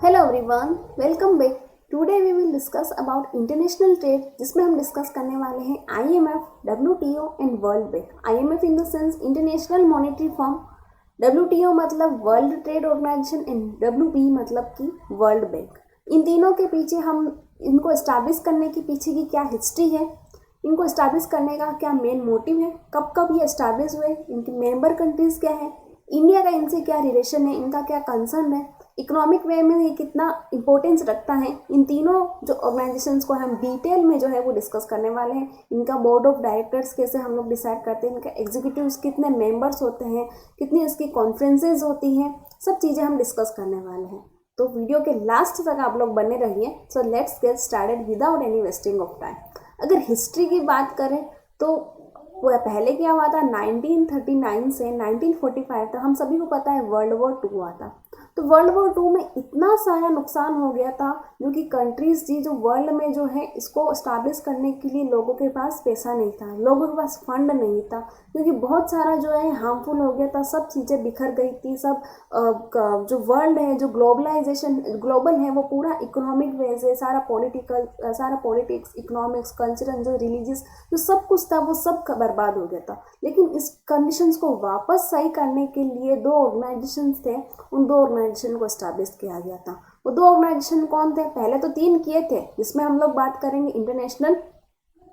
Hello everyone, welcome back. Today we will discuss about international trade, जिसमें हम discuss करने वाले हैं IMF, WTO and world bank. IMF in the sense international monetary fund, WTO मतलब world trade organisation and WP मतलब कि world bank. इन तीनों के पीछे हम इनको इस्टेब्लिश करने के पीछे की क्या हिस्ट्री है, इनको इस्टेब्लिश करने का क्या मेन मोटिव है, कब कब ये इस्टेब्लिश हुए, इनकी मेंबर कंट्रीज क्या है, इंडिया का इनसे क्या रिलेशन है, इनका क्या कंसर्न है, इकोनॉमिक वे में ये कितना इंपॉर्टेंस रखता है। इन तीनों जो ऑर्गेनाइजेशंस को हम डिटेल में जो है वो डिस्कस करने वाले हैं। इनका बोर्ड ऑफ डायरेक्टर्स कैसे हम लोग डिसाइड करते हैं, इनका एग्जीक्यूटिव्स कितने मेंबर्स होते हैं, कितनी इसकी कॉन्फ्रेंसेज होती हैं, सब चीज़ें हम डिस्कस करने वाले हैं। तो वीडियो के लास्ट तक आप लोग बने रहिए। So let's get started without any wasting of time. अगर हिस्ट्री की बात करें तो वो पहले क्या हुआ था, 1939 से 1945 तक हम सभी को पता है वर्ल्ड वॉर 2 हुआ था। तो वर्ल्ड वॉर 2 में इतना सारा नुकसान हो गया था, जो कि कंट्रीज थी जो वर्ल्ड में जो है इसको इस्टेब्लिश करने के लिए लोगों के पास पैसा नहीं था, लोगों के पास फंड नहीं था, क्योंकि बहुत सारा जो है हार्मफुल हो गया था, सब चीज़ें बिखर गई थी। सब जो वर्ल्ड है, जो ग्लोबलाइजेशन ग्लोबल है, वो पूरा इकोनॉमिक वे से सारा पॉलिटिक्स, इकोनॉमिक्स, कल्चरल, जो रिलीजियस, जो सब कुछ था वो सब बर्बाद हो गया था। लेकिन इस कंडीशंस को वापस सही करने के लिए दो ऑर्गेनाइजेशंस थे, उन दो ऑर्गेनाइजेशन को एस्टैब्लिश किया गया था। वो दो ऑर्गेनाइजेशन कौन थे? पहले तो 3 किए थे, जिसमें हम लोग बात करेंगे इंटरनेशनल।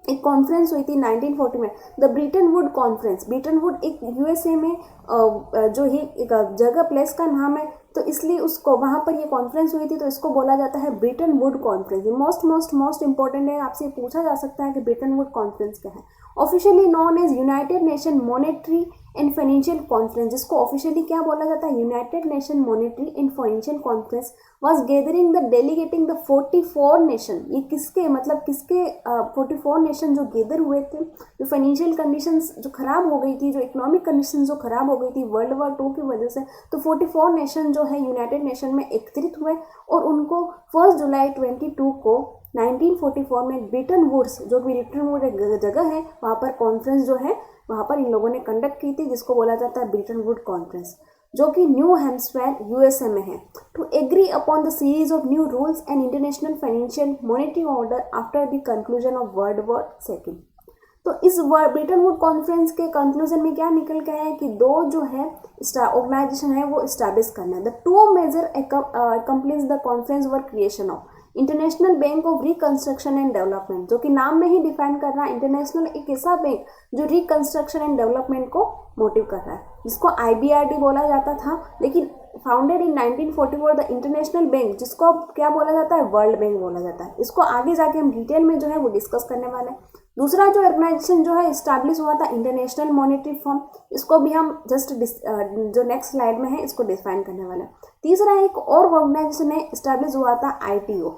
एक कॉन्फ्रेंस हुई थी 1940 में, the Britain Woods conference. Britain would एक यूएसए में जो ही एक जगह प्लेस का नाम है, तो इसलिए उसको वहाँ पर ये कॉन्फ्रेंस हुई थी, तो इसको बोला जाता है ब्रिटन वुड कॉन्फ्रेंस। ये मोस्ट इंपॉर्टेंट है, आपसे पूछा जा सकता है कि ब्रिटन वुड कॉन्फ्रेंस क्या है। Officially known as United Nation Monetary and Financial Conference, जिसको ऑफिशियली क्या बोला जाता है, United Nation Monetary and Financial Conference was gathering the delegating the 44 nation. ये किसके मतलब किसके 44 नेशन जो गैदर हुए थे, जो फाइनेंशियल कंडीशंस जो खराब हो गई थी, जो इकोनॉमिक कंडीशंस जो खराब हो गई थी वर्ल्ड वॉर 2 की वजह से, तो 44 नेशन जो है यूनाइटेड नेशन में एकत्रित हुए और उनको 1 जुलाई 22 को 1944 में ब्रिटन वुड्स, जो ब्रिटन वुड एक जगह है, वहाँ पर कॉन्फ्रेंस जो है वहाँ पर इन लोगों ने कंडक्ट की थी, जिसको बोला जाता है ब्रिटन वुड कॉन्फ्रेंस, जो कि न्यू हैम्पशायर यूएसए में है, to agree upon the series of new rules and international financial monetary order after the conclusion of World War second. तो इस ब्रिटन वुड कॉन्फ्रेंस के कंक्लूजन में क्या निकल के आया है कि दो जो है ऑर्गेनाइजेशन है वो इस्टेब्लिश करना है। The two major complies the conference were creation of international bank of reconstruction and development, जो कि नाम में ही डिफाइन कर रहा है, इंटरनेशनल एक ऐसा बैंक जो रिकंस्ट्रक्शन एंड डेवलपमेंट को मोटिव कर रहा है, जिसको आईबीआरडी बोला जाता था। लेकिन founded in 1944 the international bank, जिसको अब क्या बोला जाता है, वर्ल्ड बैंक बोला जाता है। इसको आगे जाके हम डिटेल में जो है वो डिस्कस करने वाले हैं। दूसरा जो ऑर्गेनाइजेशन जो है इस्टेब्लिश हुआ था, इंटरनेशनल मॉनेटरी फंड, इसको भी हम जस्ट जो नेक्स्ट स्लाइड में है इसको डिफाइन करने वाले हैं। तीसरा एक और ऑर्गेनाइजेशन है इस्टेब्लिश हुआ था, आईटीओ,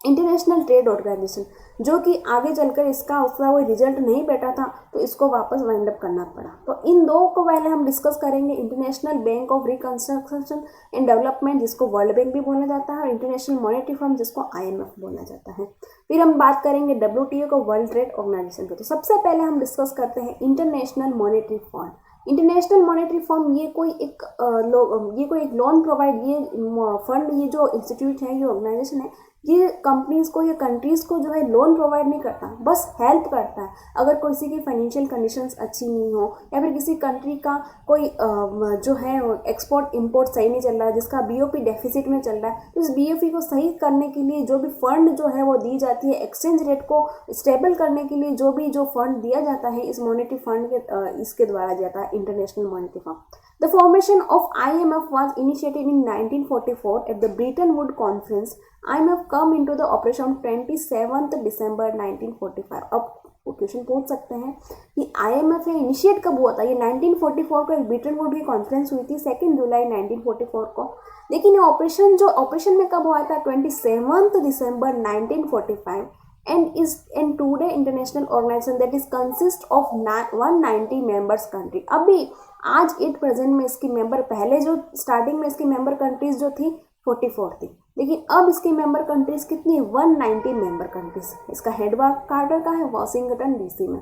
इंटरनेशनल ट्रेड ऑर्गेनाइजेशन, जो कि आगे चलकर इसका उसका कोई रिजल्ट नहीं बैठा था, तो इसको वापस वाइंड अप करना पड़ा। तो इन दो को पहले हम डिस्कस करेंगे, international bank of reconstruction and development, जिसको वर्ल्ड बैंक भी बोला जाता है, और इंटरनेशनल मॉनेटरी फंड, जिसको आईएमएफ बोला जाता है। फिर हम बात करेंगे डब्ल्यूटीओ को, वर्ल्ड ट्रेड ऑर्गेनाइजेशन को। तो सबसे पहले हम डिस्कस करते हैं international monetary fund. International monetary fund ये कोई एक लोन प्रोवाइड, ये फंड, ये जो इंस्टीट्यूट है, ये ऑर्गेनाइजेशन है, ये कंपनीज को या कंट्रीज को जो है लोन प्रोवाइड नहीं करता, बस हेल्प करता है। अगर किसी की फाइनेंशियल कंडीशंस अच्छी नहीं हो, या फिर किसी कंट्री का कोई जो है एक्सपोर्ट इंपोर्ट सही नहीं चल रहा है, जिसका बीओपी डेफिसिट में चल रहा है, तो इस बीओपी को सही करने के लिए जो भी फंड जो है वो दी जाती है, एक्सचेंज रेट को स्टेबल करने के लिए जो फंड दिया जाता है, इस मॉनेटरी फंड के इसके द्वारा जाता है, international monetary Fund. The formation of IMF was initiated in 1944 at the Bretton Woods Conference. IMF come into the operation 27th December 1945. अब क्वेश्चन पूछ सकते हैं कि IMF है इनिशिएट कब हुआ था? ये 1944 को एक ब्रिटन वुड की कॉन्फ्रेंस हुई थी 2 जुलाई 1944 को। लेकिन ये ऑपरेशन में कब हुआ था? 27th December 1945 and today international organization that is consist of 190 members country. अभी आज एट प्रेजेंट में इसकी मेंबर, पहले जो स्टार्टिंग में इसकी मेंबर कंट्रीज जो थी 44 थी, लेकिन अब इसकी मेंबर कंट्रीज कितनी? 190 मेंबर कंट्रीज। इसका हेडक्वार्टर का है वाशिंगटन डीसी में।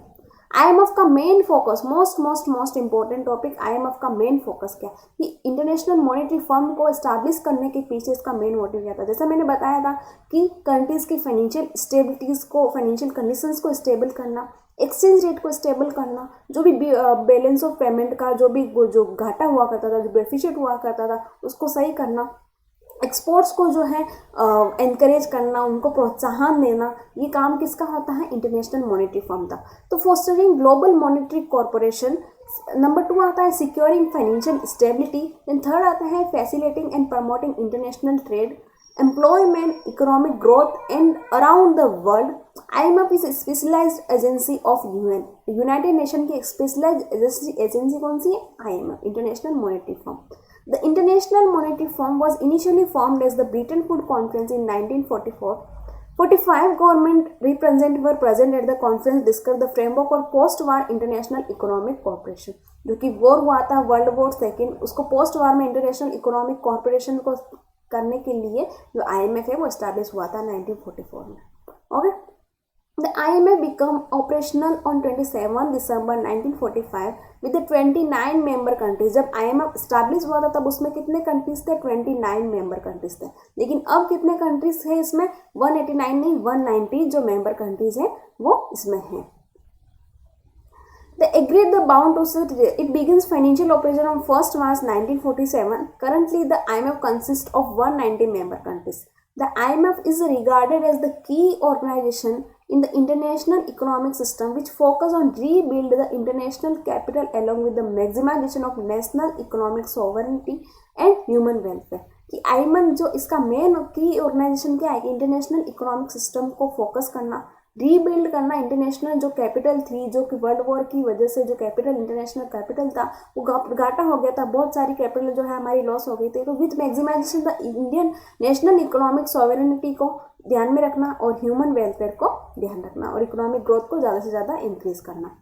आईएमएफ का main focus, most important topic, IMF का मेन फोकस क्या कि इंटरनेशनल मॉनेटरी फंड को एस्टैब्लिश करने के पीछे इसका मेन मोटिव क्या था। जैसे मैंने बताया था कि कंट्रीज की फाइनेंशियल स्टेबिलिटीज को, फाइनेंशियल कंडीशंस को स्टेबल करना, एक्सचेंज रेट को स्टेबल करना, जो भी बैलेंस ऑफ पेमेंट का जो घाटा हुआ करता था, जो डेफिसिट हुआ करता था, उसको सही करना, एक्सपोर्ट्स को जो है एनकरेज करना, उनको प्रोत्साहन देना, ये काम किसका होता है, इंटरनेशनल मॉनेटरी फंड का। तो fostering global monetary corporation. Number 2 आता है securing financial stability. Then third आता है facilitating and promoting international trade, employment, economic growth and around the world. IMF is specialised agency of UN, United Nation की specialised agency कौन सी है, IMF, international monetary Fund. The International Monetary Fund was initially formed as the Bretton Woods Conference in 1944. 45 government representatives were present at the conference, discuss the framework और post-war international economic cooperation। जो कि war हुआ था, world War second, उसको post वार में international economic corporation को करने के लिए जो IMF है वो एस्टैब्लिश हुआ था 1944 में। Okay, The IMF became operational on 27 December 1945 with the 29 member countries। जब IMF established हुआ था तब उसमें कितने कंट्रीज थे, 29 मेंबर कंट्रीज थे। लेकिन अब कितने कंट्रीज है इसमें, 189 नहीं 190 जो मेंबर कंट्रीज हैं वो इसमें हैं। They agreed the bound to set it begins financial operation on 1st March 1947. Currently the IMF consists of 190 member countries. The IMF is regarded as the key organization in the international economic system which focus on rebuild the international capital along with the maximization of national economic sovereignty and human welfare। कि IMF जो इसका main की organisation क्या है कि international economic system को focus करना, rebuild करना, इंटरनेशनल जो कैपिटल थी, जो कि वर्ल्ड वॉर की वजह से जो कैपिटल, इंटरनेशनल कैपिटल था वो घाटा हो गया था, बहुत सारी कैपिटल जो है हमारी लॉस हो गई थी। तो with maximisation the Indian national economic sovereignty को ध्यान में रखना और ह्यूमन वेलफेयर को ध्यान रखना और इकोनॉमिक ग्रोथ को ज़्यादा से ज़्यादा इंक्रीज करना।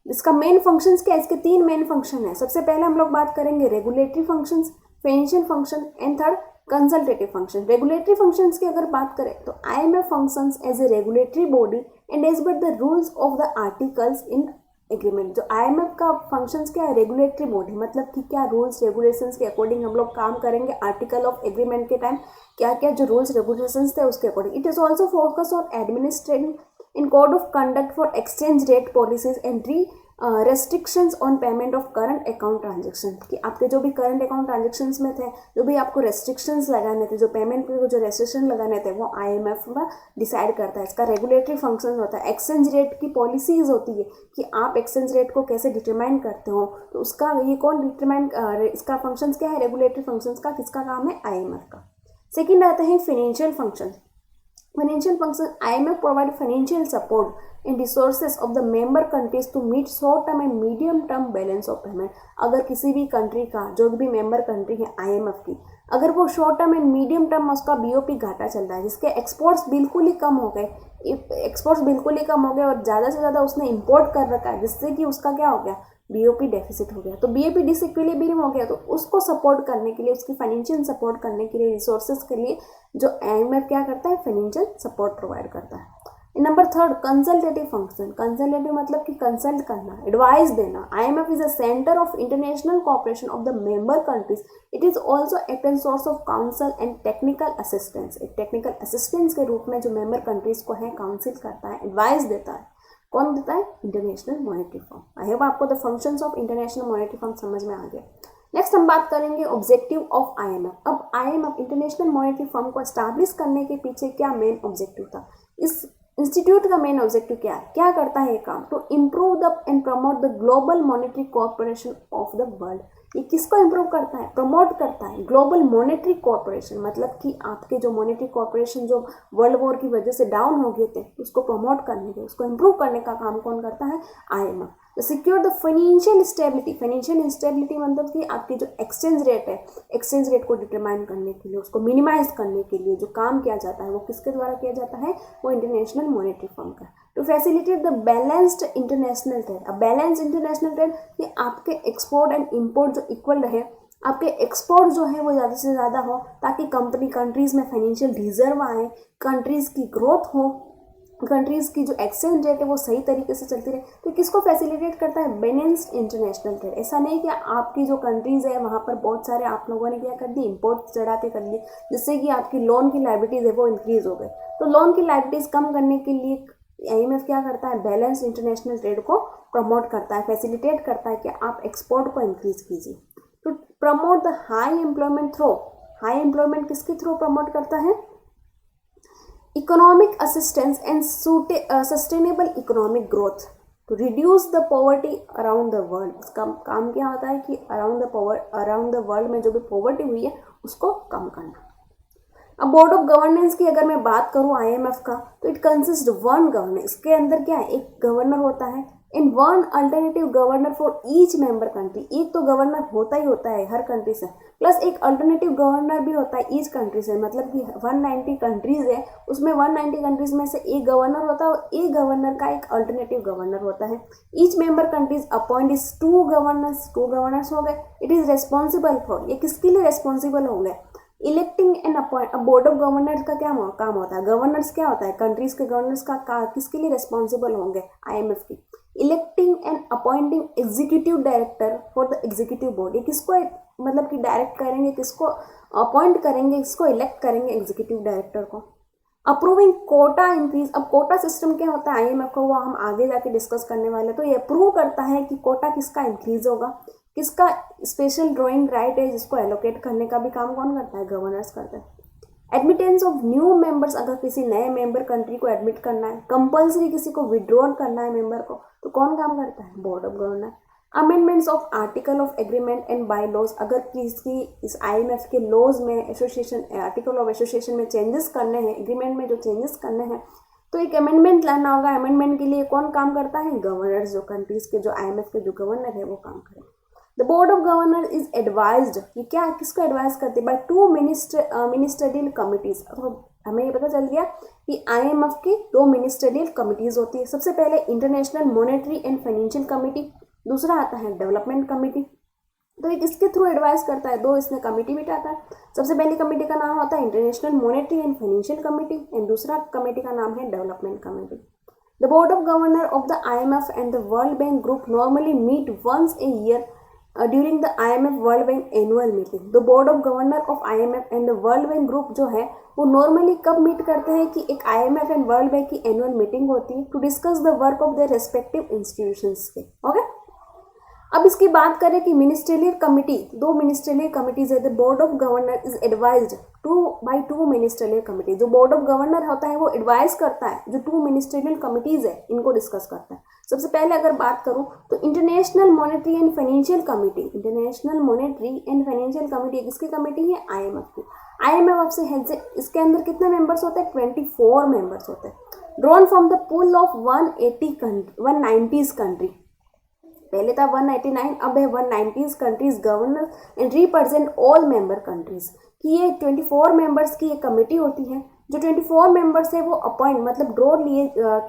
इसका मेन फंक्शंस क्या है, इसके 3 मेन फंक्शन है। सबसे पहले हम लोग बात करेंगे regulatory functions, financial function and third consultative function. Regulatory functions की अगर बात करें तो IMF functions as a regulatory body and as per the rules of the articles in agreement. जो IMF का फंक्शंस क्या है, रेगुलेटरी बॉडी, मतलब कि क्या रूल्स रेगुलेशंस के अकॉर्डिंग हम लोग काम करेंगे, आर्टिकल ऑफ एग्रीमेंट के टाइम क्या क्या जो रूल्स रेगुलेशंस थे उसके according. It is also focus on administrating in code of conduct for exchange rate policies and restrictions on payment of current account transaction. कि आपके जो भी करंट अकाउंट ट्रांजेक्शन्स में थे, जो भी आपको रेस्ट्रिक्शंस लगाने थे, जो पेमेंट पे जो रेस्ट्रिक्शन लगाने थे वो IMF में डिसाइड करता है। इसका रेगुलेटरी फंक्शन होता है। एक्सचेंज रेट की पॉलिसीज होती है कि आप एक्सचेंज रेट को कैसे डिटरमाइन करते हो, तो उसका ये कौन डिटरमाइन, इसका फंक्शन क्या है, रेगुलेटरी फंक्शन का किसका काम है, IMF का। सेकेंड आता है financial function. Financial function, IMF provide financial support and resources of the member countries to meet short term and medium term balance of payment। अगर किसी भी कंट्री का, जो भी मेंबर कंट्री है IMF की, अगर वो short term and medium term उसका BOP घाटा चल रहा है, जिसके एक्सपोर्ट्स बिल्कुल ही कम हो गए, और ज़्यादा से ज़्यादा उसने इंपोर्ट कर रखा है, जिससे कि उसका क्या हो गया, BOP डेफिसिट हो गया, तो BOP डिसइक्विलिब्रियम हो गया, तो उसको सपोर्ट करने के लिए, उसकी फाइनेंशियल सपोर्ट करने के लिए, रिसोर्सेज के लिए जो IMF क्या करता है, फाइनेंशियल सपोर्ट प्रोवाइड करता है। Number third consultative function. Consultative मतलब कि कंसल्ट करना, एडवाइस देना। IMF is a centre of international cooperation of the member countries. It is also act as source of council and technical assistance. एक technical assistance के रूप में जो member countries को है काउंसिल करता है, एडवाइस देता है। कौन देता है, international monetary fund. I hope आपको the functions of international monetary fund समझ में आ गया। नेक्स्ट हम बात करेंगे ऑब्जेक्टिव ऑफ IMF। अब IMF इंटरनेशनल मॉनेटरी फंड को एस्टैब्लिश करने के पीछे क्या मेन ऑब्जेक्टिव था, इस इंस्टीट्यूट का मेन ऑब्जेक्टिव क्या है, क्या करता है ये काम, to improve the and promote the global monetary corporation of the world. ये किसको इम्प्रूव करता है, प्रमोट करता है, ग्लोबल मॉनेटरी कॉर्पोरेशन, मतलब कि आपके जो मॉनेटरी कॉर्पोरेशन जो वर्ल्ड वॉर की वजह से डाउन हो गए थे उसको प्रमोट करने के, उसको इम्प्रूव करने का काम कौन करता है, IMF। तो secure the financial stability. Financial stability मतलब कि आपकी जो एक्सचेंज रेट है, एक्सचेंज रेट को डिटरमाइन करने के लिए, उसको मिनिमाइज करने के लिए जो काम किया जाता है वो किसके द्वारा किया जाता है, वो इंटरनेशनल मॉनेटरी फंड का। To facilitate the balanced international trade. अब बैलेंस इंटरनेशनल ट्रेड कि आपके एक्सपोर्ट एंड इम्पोर्ट जो इक्वल रहे, आपके एक्सपोर्ट जो है वो ज़्यादा से ज़्यादा हो, ताकि कंट्रीज़ में फाइनेंशियल रिजर्व आए, कंट्रीज़ की ग्रोथ हो, कंट्रीज़ की जो एक्सचेंज रेट है वो सही तरीके से चलती रहे। तो किसको फैसिलिटेट करता है? Balanced international trade. ऐसा नहीं कि आपकी जो कंट्रीज़ है वहाँ पर बहुत सारे आप लोगों ने क्या कर दी, इम्पोर्ट चढ़ा के कर दिए, जिससे कि आपकी लोन की लाइबिलिटीज़ है वो इंक्रीज़ हो गई। तो लोन की लाइबिलिटीज़ कम करने के लिए IMF क्या करता है? बैलेंस इंटरनेशनल ट्रेड को प्रमोट करता है, फैसिलिटेट करता है कि आप एक्सपोर्ट को इंक्रीज कीजिए। तो promote the high employment through, high employment किसके थ्रू प्रमोट करता है? Economic assistance and sustainable economic growth to reduce the poverty around the world. इसका काम क्या होता है कि अराउंड द वर्ल्ड में जो भी पॉवर्टी हुई है उसको कम करना। अब बोर्ड ऑफ गवर्नेंस की अगर मैं बात करूं IMF का, तो इट कंसिस्ट वन गवर्नर। इसके अंदर क्या है? एक गवर्नर होता है and one alternative governor for each member country. एक तो गवर्नर होता ही होता है हर कंट्री से, प्लस एक अल्टरनेटिव गवर्नर भी होता है ईच कंट्री से। मतलब कि 190 कंट्रीज है, उसमें 190 कंट्रीज में से एक गवर्नर होता है और एक गवर्नर का एक अल्टरनेटिव गवर्नर होता है। Each member countries appoint is two governors हो गए। इट इज रेस्पॉन्सिबल फॉर, ये किसके लिए रेस्पॉन्सिबल होंगे? Electing and appoint. अब बोर्ड ऑफ गवर्नर्स का क्या काम होता है? गवर्नर्स क्या होता है? कंट्रीज के गवर्नर्स का किसके लिए रेस्पॉन्सिबल होंगे? IMF की। Electing and appointing executive director for the executive body. किसको मतलब कि डायरेक्ट करेंगे, किसको अपॉइंट करेंगे, किसको इलेक्ट करेंगे? एग्जीक्यूटिव डायरेक्टर को। Approving quota increase. अब कोटा सिस्टम क्या होता है IMF का, वो हम आगे जाके डिस्कस करने वाले। तो ये अप्रूव करता है कि कोटा किसका इंक्रीज होगा, किसका स्पेशल ड्राइंग राइट है, जिसको एलोकेट करने का भी काम कौन करता है? गवर्नर्स करते हैं। एडमिटेंस ऑफ न्यू मेंबर्स, अगर किसी नए मेंबर कंट्री को एडमिट करना है, कंपल्सरी किसी को विड्रॉल करना है मेंबर को, तो कौन काम करता है? Board of governor. Amendments of article of agreement and by laws, अगर किसी इस IMF के लॉज में एसोसिएशन आर्टिकल ऑफ एसोसिएशन में चेंजेस करने हैं, एग्रीमेंट में जो चेंजेस करने हैं, तो एक अमेंडमेंट लाना होगा। अमेंडमेंट के लिए कौन काम करता है? गवर्नर्स। जो कंट्रीज के जो IMF के जो गवर्नर है वो काम करें। The board of governor is advised, ये क्या किसको एडवाइज करते हैं? By two ministerial committees. हमें ये पता चल गया कि IMF की दो मिनिस्टरियल कमिटीज होती है। सबसे पहले international monetary and financial committee, दूसरा आता है डेवलपमेंट कमिटी। तो ये किसके थ्रू एडवाइस करता है? दो इसने कमिटी बिठाता है। सबसे पहली कमेटी का नाम होता है international monetary and financial committee and दूसरा कमेटी का नाम है development committee. The board of governor of the IMF and the world bank group normally meet once a year during the IMF world bank annual meeting. The board of governor of IMF and the world bank group जो है वो normally कब meet करते हैं? कि एक IMF and world bank की annual meeting होती है to discuss the work of their respective institutions के। ओके, अब इसकी बात करें कि मिनिस्ट्रियल कमिटी, दो मिनिस्ट्रियल कमिटीज है। The board of governor is advised by two ministerial committee. जो बोर्ड ऑफ गवर्नर होता है वो एडवाइज करता है, जो टू मिनिस्ट्रियल कमिटीज है इनको डिस्कस करता है। सबसे पहले अगर बात करूं तो international monetary and financial committee, international monetary and financial committee किसकी कमिटी है? IMF की। IMF से हेड से, इसके अंदर कितने मेंबर्स होते हैं? 24 मेंबर्स होते हैं। Drawn from the pool of 190 country. पहले था 199, अब है 190 countries governor and represent all member countries. कि ये 24 मेंबर्स की ये कमेटी होती है। जो 24 मेंबर्स है वो अपॉइंट मतलब ड्रॉ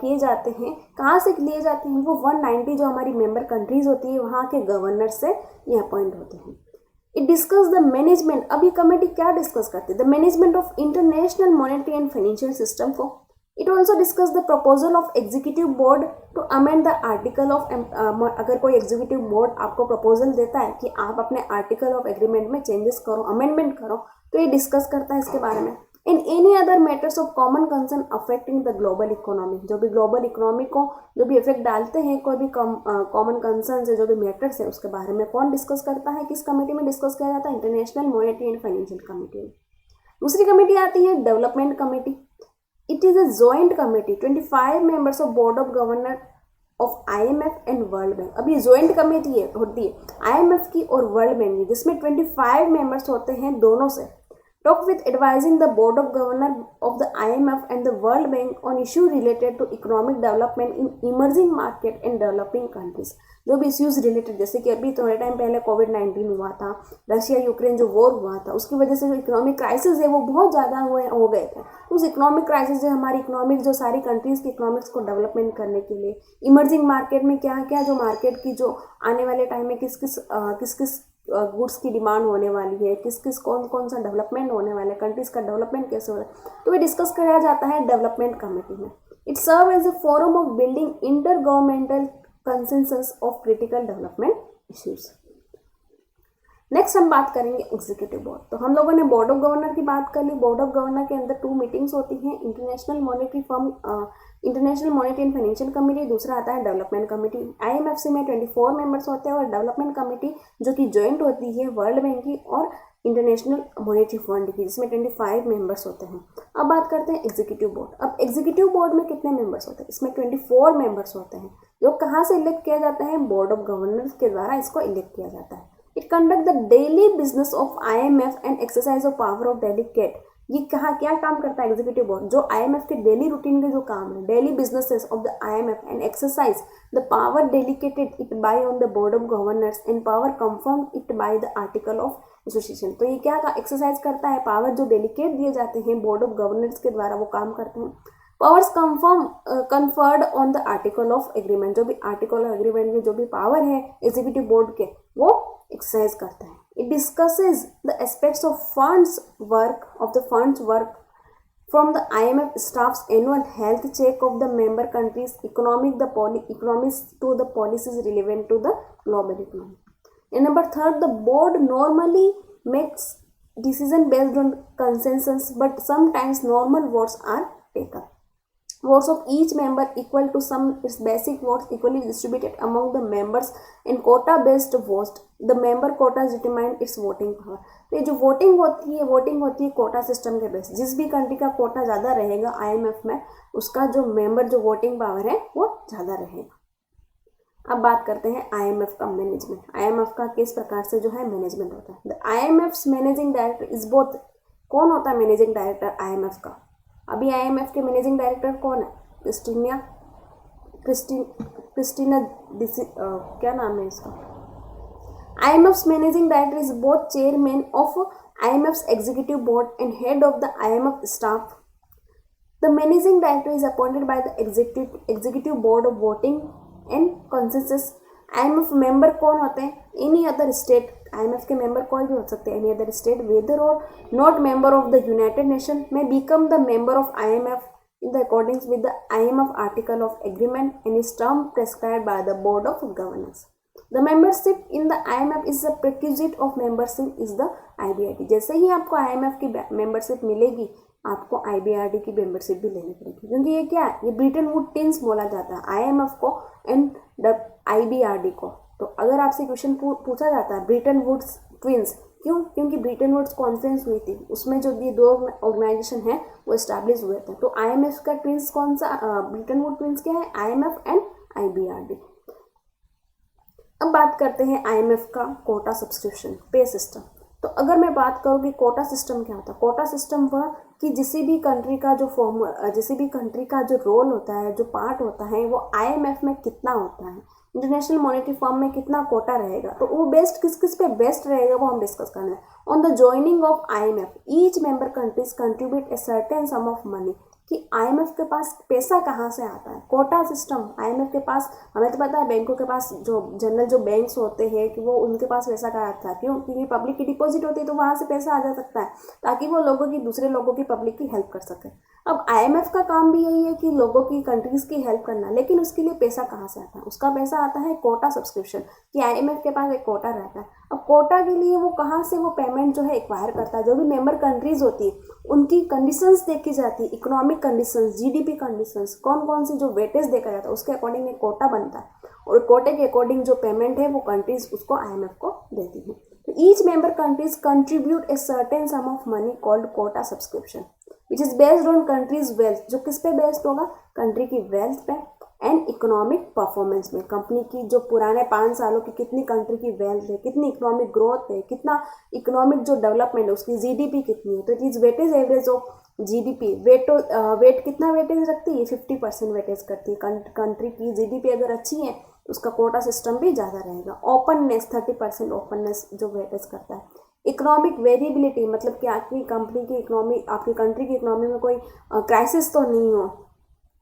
किए जाते हैं। कहाँ से लिए जाते हैं? वो 190 जो हमारी मेंबर कंट्रीज होती है वहाँ के गवर्नर से ये अपॉइंट होते हैं। It discuss the management. अब ये कमेटी क्या डिस्कस करती है? The management of international monetary and financial system को। It also discuss the proposal of executive board to amend the article of, अगर कोई एग्जीक्यूटिव बोर्ड आपको प्रपोजल देता है कि आप अपने आर्टिकल ऑफ एग्रीमेंट में चेंजेस करो, अमेंडमेंट करो, तो ये डिस्कस करता है इसके बारे में। In any other matters of common concern affecting the global economy, जो भी ग्लोबल इकोनॉमी को जो भी इफेक्ट डालते हैं, कोई भी कॉमन कंसर्न है, जो भी मैटर्स है, उसके बारे में कौन डिस्कस करता है? किस कमेटी में डिस्कस किया जाता है? International monetary and financial committee में। दूसरी कमेटी आती है development committee. It is a joint committee, 25 members of board of governor of IMF and world bank. अब ये जॉइंट कमेटी होती है IMF की और वर्ल्ड बैंक की, जिसमें 25 मेंबर्स होते हैं दोनों से। Talk with advising the board of governor of the IMF and the World Bank on issue related to economic development in emerging market and developing countries। जो भी इश्यूज रिलेटेड, जैसे कि अभी थोड़े टाइम पहले कोविड-19 हुआ था, रशिया यूक्रेन जो वॉर हुआ था, उसकी वजह से जो इकोनॉमिक क्राइसिस है वो बहुत ज़्यादा हो गए थे। उस इकोनॉमिक क्राइसिस से हमारी इकोनॉमिक जो सारी कंट्रीज़ की इकोनॉमिक्स को डेवलपमेंट करने के लिए इमर्जिंग मार्केट में क्या क्या जो मार्केट की जो आने वाले टाइम में किस किस गुड्स की डिमांड होने वाली है, कौन कौन सा डेवलपमेंट होने वाला है, कंट्रीज़ का डेवलपमेंट कैसे हो रहा है, तो ये डिस्कस कराया जाता है डेवलपमेंट कमेटी में। It serves as a forum of building intergovernmental consensus of critical development issues. Next हम बात करेंगे एग्जीक्यूटिव बोर्ड। तो हम लोगों ने बोर्ड ऑफ गवर्नर की बात कर ली। बोर्ड ऑफ गवर्नर के अंदर 2 मीटिंग्स होती हैं, international monetary and financial committee, दूसरा आता है डेवलपमेंट कमेटी। IMFC में 24 मेंबर्स होते हैं और डेवलपमेंट कमेटी जो कि ज्वाइंट होती है वर्ल्ड बैंक की और इंटरनेशनल मॉनेटरी फंड की, जिसमें 25 मेंबर्स होते हैं। अब बात करते हैं एग्जीक्यूटिव बोर्ड। अब एग्जीक्यूटिव बोर्ड में कितने मेंबर्स होते हैं? इसमें 24 मेंबर्स होते हैं, जो कहाँ से इलेक्ट किया जाता है? बोर्ड ऑफ गवर्नर्स के द्वारा इसको इलेक्ट किया जाता है। It conduct the daily business of IMF and exercise of power of delegate. ये कहाँ क्या काम करता है एग्जीक्यूटिव बोर्ड? जो IMF के डेली रूटीन के जो काम है, daily businesses of the IMF and exercise the power delegated it by on the board of governors and power confirm it by the article of association. तो ये क्या exercise करता है? पावर जो डेलीगेट दिए जाते हैं बोर्ड ऑफ गवर्नर्स के द्वारा वो काम करते हैं। Powers conferred on the article of agreement, जो भी आर्टिकल ऑफ एग्रीमेंट के जो भी पावर है एग्जीक्यूटिव बोर्ड के वो एक्सरसाइज करता है। It discusses the aspects of funds work from the IMF staffs annual health check of the member countries economics to the policies relevant to the global economy. And number 3, the board normally makes decision based on consensus, but sometimes normal votes are taken. Votes of each member equal to some its basic votes equally distributed among the members and quota based votes. The member quotas determine its voting power. तो ये जो voting होती है quota system के base. जिस भी country का कोटा ज़्यादा रहेगा IMF में, उसका जो मेंबर जो वोटिंग पावर है वो ज़्यादा रहेगा। अब बात करते हैं IMF का मैनेजमेंट। IMF का किस प्रकार से जो है मैनेजमेंट होता है? The IMF's managing director is both. कौन होता है मैनेजिंग डायरेक्टर IMF का? अभी IMF के मैनेजिंग डायरेक्टर कौन है? क्रिस्टीना क्या नाम है इसका? IMF's managing director is both chairman of IMF's executive board and head of the IMF staff. The managing director is appointed by the executive board of voting and consensus. IMF member कौन होते हैं? Any other state. IMF के member कोई भी हो सकते हैं। Any other state whether और not member of the United Nation may become the member of IMF in the accordance with the IMF article of agreement and is term prescribed by the board of governors. The membership in the IMF is a prerequisite of membership is the IBRD। जैसे ही आपको IMF की membership मिलेगी, आपको IBRD की membership भी लेनी पड़ेगी, क्योंकि ये क्या है? ये ब्रिटन वुड ट्विंस बोला जाता है IMF को एंड IBRD को। तो अगर आपसे क्वेश्चन पूछा जाता है ब्रिटन वुड्स ट्विंस, क्यों? क्योंकि ब्रिटन वुड्स कॉन्फ्रेंस हुई थी, उसमें जो ये 2 ऑर्गेनाइजेशन है वो इस्टेब्लिश हुए थे। तो IMF का ट्विंस कौन सा? ब्रिटन वुड ट्विंस क्या है? IMF and IBRD। अब बात करते हैं IMF का कोटा सब्सक्रिप्शन पे सिस्टम। तो अगर मैं बात करूँ कि कोटा सिस्टम क्या होता है? कोटा सिस्टम वह कि किसी भी कंट्री का जो रोल होता है, जो पार्ट होता है, वो IMF में कितना होता है, इंटरनेशनल मॉनेटरी फंड में कितना कोटा रहेगा, तो वो बेस्ट किस पे बेस्ट रहेगा वो हम डिस्कस करना है। On the joining of IMF each member countries contribute a certain sum of money. कि IMF के पास पैसा कहाँ से आता है? Quota system. IMF के पास, हमें तो पता है बैंकों के पास जो जनरल जो बैंक्स होते हैं कि वो उनके पास पैसा कहाँ आता है? क्यों? क्योंकि पब्लिक की डिपॉजिट होती है, तो वहाँ से पैसा आ जा सकता है ताकि वो दूसरे लोगों की पब्लिक की हेल्प कर सके। अब IMF का काम भी यही है कि लोगों की कंट्रीज की हेल्प करना, लेकिन उसके लिए पैसा कहाँ से आता है? उसका पैसा आता है कोटा सब्सक्रिप्शन, कि IMF के पास एक कोटा रहता है। अब कोटा के लिए वो कहाँ से वो पेमेंट जो है एक्वायर करता है? जो भी मेंबर कंट्रीज होती है उनकी कंडीशंस देखी जाती है, इकोनॉमिक कंडीशंस, GDP कंडीशंस, कौन से जो वेटेज देखा जाता है, उसके अकॉर्डिंग एक कोटा बनता है और कोटे के अकॉर्डिंग जो पेमेंट है वो कंट्रीज उसको IMF को देती है। तो each member countries contribute a certain sum of money called quota subscription which is based on countries wealth. जो किस पे बेस्ड होगा? कंट्री की वेल्थ पे एंड इकोनॉमिक परफॉर्मेंस में। कंपनी की जो पुराने 5 सालों की कितनी कंट्री की वेल्थ है, कितनी इकोनॉमिक ग्रोथ है, कितना इकोनॉमिक जो डेवलपमेंट है, उसकी GDP कितनी है। तो it is weightage average of GDP। Weight कितना वेटेज रखती है? 50% वेटेज करती है। कंट्री की GDP अगर अच्छी है तो उसका कोटा सिस्टम भी ज़्यादा रहेगा। ओपननेस 30% ओपननेस जो वेटेज करता है। इकोनॉमिक वेरिएबिलिटी, मतलब कि आपकी कंपनी की इकोनॉमी, आपकी कंट्री की इकोनॉमी में कोई क्राइसिस तो नहीं हो,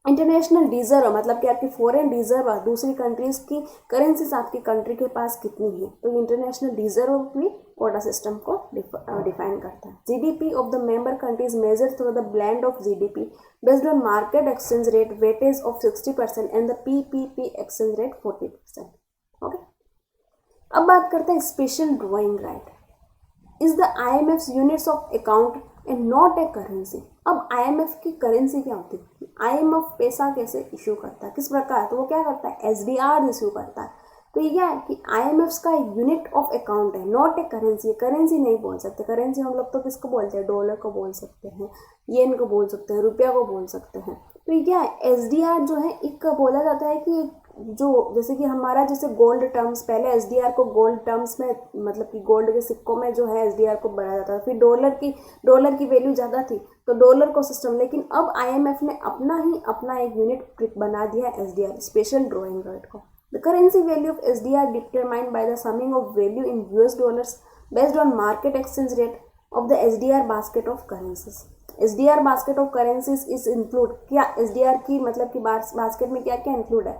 इंटरनेशनल रिजर्व मतलब कि आपकी फॉरेन रिजर्व दूसरी कंट्रीज की करेंसीज आपकी कंट्री के पास कितनी है, तो इंटरनेशनल रिजर्व भी कोटा सिस्टम को डिफाइन करता है। GDP of the member countries measure through the blend of GDP based on market exchange rate weightage of 60% and the PPP exchange rate 40%। Okay, अब बात करते हैं special drawing right is the IMF's units of account and not a currency. अब IMF की currency क्या होती है? IMF पैसा कैसे इशू करता है, किस प्रकार, तो वो क्या करता है, SDR इशू करता है। तो ये क्या है कि IMF का एक यूनिट ऑफ अकाउंट है, नॉट ए करेंसी। करेंसी नहीं बोल सकते, करेंसी हम लोग तो किसको बोलते हैं, डॉलर को बोल सकते हैं, येन को बोल सकते हैं, रुपया को बोल सकते हैं। तो ये क्या है, SDR जो है एक बोला जाता है कि जो जैसे कि हमारा जैसे गोल्ड टर्म्स, पहले SDR को गोल्ड टर्म्स में मतलब कि गोल्ड के सिक्कों में जो है SDR को बढ़ाया जाता था, फिर डॉलर की वैल्यू ज़्यादा थी तो डॉलर को सिस्टम, लेकिन अब IMF ने अपना एक यूनिट बना दिया है SDR, स्पेशल ड्राइंग राइट को। The currency value of SDR determined by the summing of value in US dollars based on market exchange rate of the SDR basket of currencies. SDR basket of currencies is include, क्या SDR की मतलब कि basket में क्या क्या include है,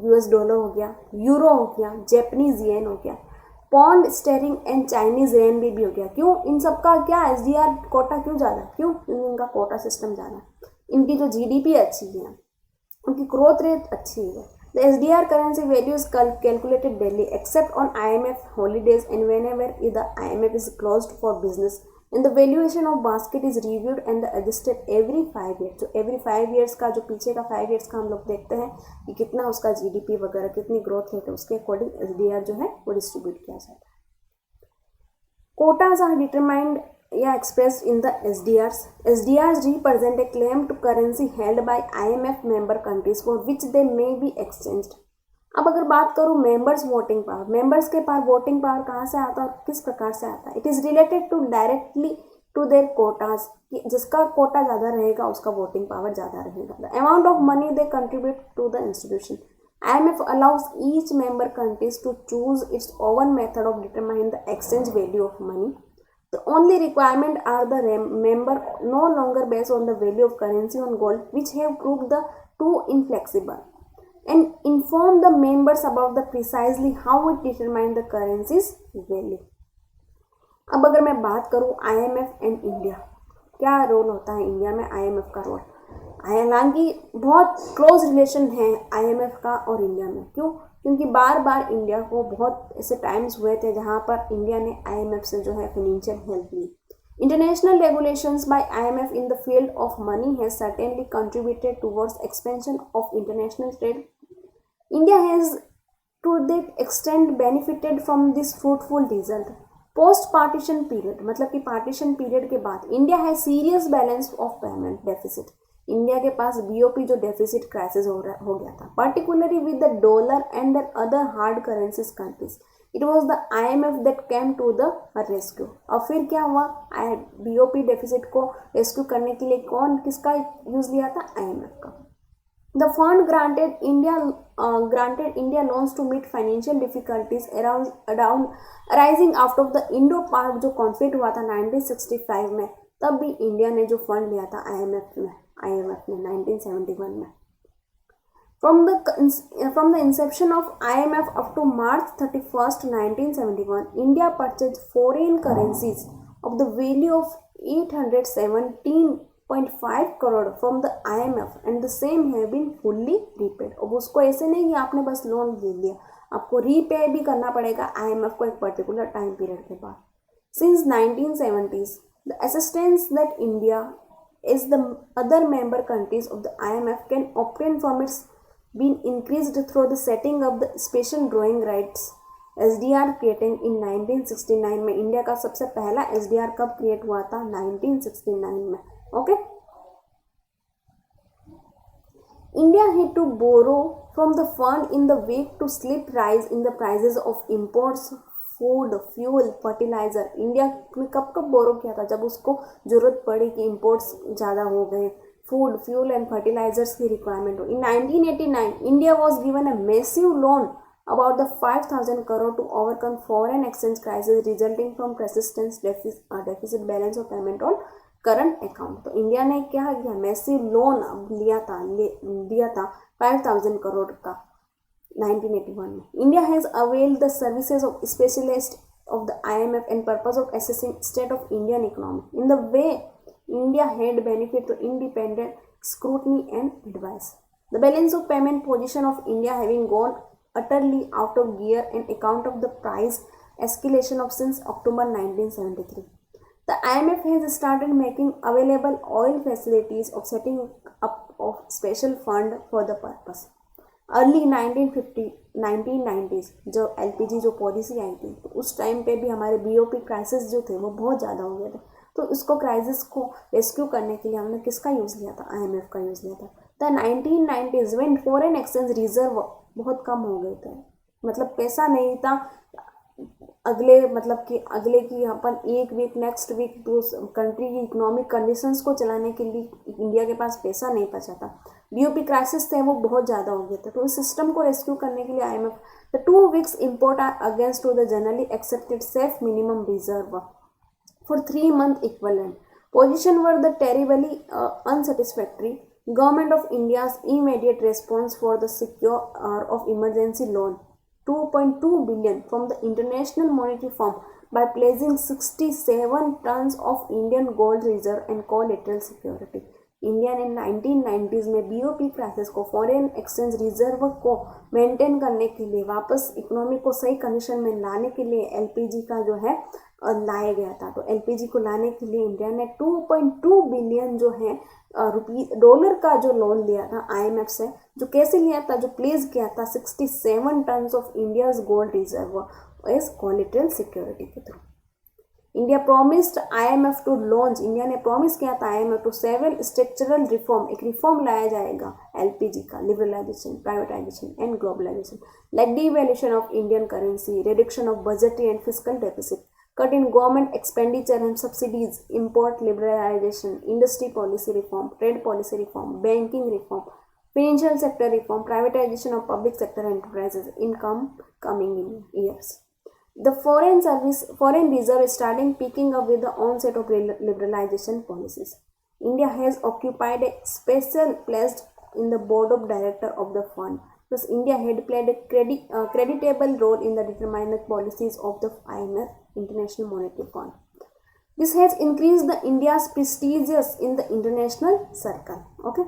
US dollar हो गया, यूरो हो गया, जैपनीज येन हो गया, पौंड स्टेरिंग एंड चाइनीज रेन भी हो गया। क्यों इन सब का क्या SDR कोटा क्यों ज़्यादा, क्यों इनका कोटा सिस्टम ज़्यादा, इनकी जो GDP अच्छी है, उनकी ग्रोथ रेट अच्छी है। The SDR currency value is calculated daily except on IMF holidays and when ever the IMF is closed for business and the valuation of basket is reviewed and adjusted every 5 years. जो every 5 years का, जो पीछे का 5 years का हम लोग देखते हैं कि कितना उसका GDP वगैरह कितनी ग्रोथ रेट है, उसके अकॉर्डिंग SDR जो है वो डिस्ट्रीब्यूट किया जाता है। Quotas are determined या expressed in the SDRs. SDRs represent a claim to currency held by IMF member countries for which they may be exchanged. अब अगर बात करूँ मेंबर्स वोटिंग पावर, मेंबर्स के पास वोटिंग पावर कहाँ से आता है और किस प्रकार से आता है, it is related to directly to their quotas, जिसका कोटा ज़्यादा रहेगा उसका वोटिंग पावर ज़्यादा रहेगा। The amount of money they contribute to the institution. IMF allows each member countries to choose its own method of determining the exchange value of money. The only requirement are the member no longer based on the value of currency on gold, which have proved the too inflexible, and inform the members about the precisely how it determine the currency's value. अब अगर मैं बात करूँ IMF and India, क्या role होता है India में IMF का रोल, हालांकि बहुत क्लोज रिलेशन है IMF का और इंडिया में। क्यों, क्योंकि बार बार इंडिया को बहुत ऐसे टाइम्स हुए थे जहां पर इंडिया ने IMF से जो है फाइनेंशियल हेल्प ली। International regulations by IMF in the field of money has certainly contributed towards expansion of international trade. India has to that extent benefited from this fruitful result. Post partition period मतलब कि partition period के बाद India है serious balance of payment deficit. India के पास BOP जो deficit crisis हो गया था, particularly with the dollar and other hard currencies countries. It was the IMF that came to the rescue. और फिर क्या हुआ, BOP डेफिसिट को रेस्क्यू करने के लिए किसका यूज लिया था, IMF का। The fund granted India loans to meet financial difficulties arising after the Indo-Pak जो कॉन्फ्लिक्ट हुआ था 1965 में, तब भी इंडिया ने जो फंड लिया था IMF ने 1971 में। From the inception of IMF up to March 31st, 1971, India purchased foreign currencies of the value of 817.5 crore from the IMF and the same have been fully repaid। अब उसको ऐसे नहीं कि आपने बस लोन ले लिया, आपको रीपे भी करना पड़ेगा IMF को एक पर्टिकुलर टाइम पीरियड के बाद। Since 1970s, the assistance that India as the other member countries of the IMF can obtain from its been increased through the setting of the special drawing rights SDR creating in 1969 में। India का सबसे पहला SDR कब create हुआ था, 1969 में। Okay, India had to borrow from the fund in the wake to steep rise in the prices of imports, food, fuel, fertilizer. India ने कब बोरो किया था, जब उसको जरूरत पड़ी कि इंपोर्ट्स ज़्यादा हो गए, फूड, फ्यूल एंड फर्टिलाइजर्स की रिक्वायरमेंट हो। इन 1989 India was given a massive loan about the 5,000 crore to overcome foreign exchange crisis resulting from persistent deficit balance of payment on current account. तो इंडिया ने क्या किया, massive loan दिया था 5000 करोड़ का 1981 में। India has availed the services of specialist of the IMF and purpose of assessing state of Indian economy. In the way, India had benefit to independent scrutiny and advice. The balance of payment position of India having gone utterly out of gear on account of the price escalation of since October 1973. The IMF has started making available oil facilities of setting up of special fund for the purpose. Early 1990s जो LPG जो policy आई थी, तो उस time पे भी हमारे BOP crisis जो थे वो बहुत ज़्यादा हो गए थे। तो इसको क्राइसिस को रेस्क्यू करने के लिए हमने किसका यूज़ लिया था, आईएमएफ का यूज़ लिया था। The 1990s when foreign exchange reserve बहुत कम हो गए थे, मतलब पैसा नहीं था अगले की अपन एक वीक नेक्स्ट वीक तो कंट्री की इकोनॉमिक कंडीशंस को चलाने के लिए इंडिया के पास पैसा नहीं बचा था। बीओपी क्राइसिस थे वो बहुत ज़्यादा हो गए थे। तो इस सिस्टम को रेस्क्यू करने के लिए IMF the 2 weeks import are against to the generally accepted safe minimum reserve for 3 month equivalent position were the terribly unsatisfactory government of India's immediate response for the secure of emergency loan 2.2 billion from the International Monetary Fund by pledging 67 tons of Indian gold reserve and collateral security. India ने 1990s में BOP crisis को foreign exchange reserve को maintain करने के लिए वापस economy को सही कंडीशन में लाने के लिए एलपीजी का जो है लाया गया था। तो एलपीजी को लाने के लिए इंडिया ने 2.2 बिलियन जो है डॉलर का जो लोन लिया था आईएमएफ से, जो कैसे लिया था, जो प्लेस किया था 67 tons of India's gold reserve as collateral security के through. India promised IMF to launch, India ने प्रॉमिस किया था IMF to several structural reform, एक रिफॉर्म लाया जाएगा एलपीजी का, liberalisation, privatisation and globalisation, like devaluation of Indian currency, reduction of budgetary and fiscal deficit, cut in government expenditure and subsidies, import liberalization, industry policy reform, trade policy reform, banking reform, financial sector reform, privatization of public sector enterprises in coming years. The foreign reserve is starting picking up with the onset of liberalization policies. India has occupied a special place in the board of directors of the fund. Thus, India had played a creditable role in the determining policies of the IMF, International Monetary Fund. This has increased the India's prestige in the international circle. Okay.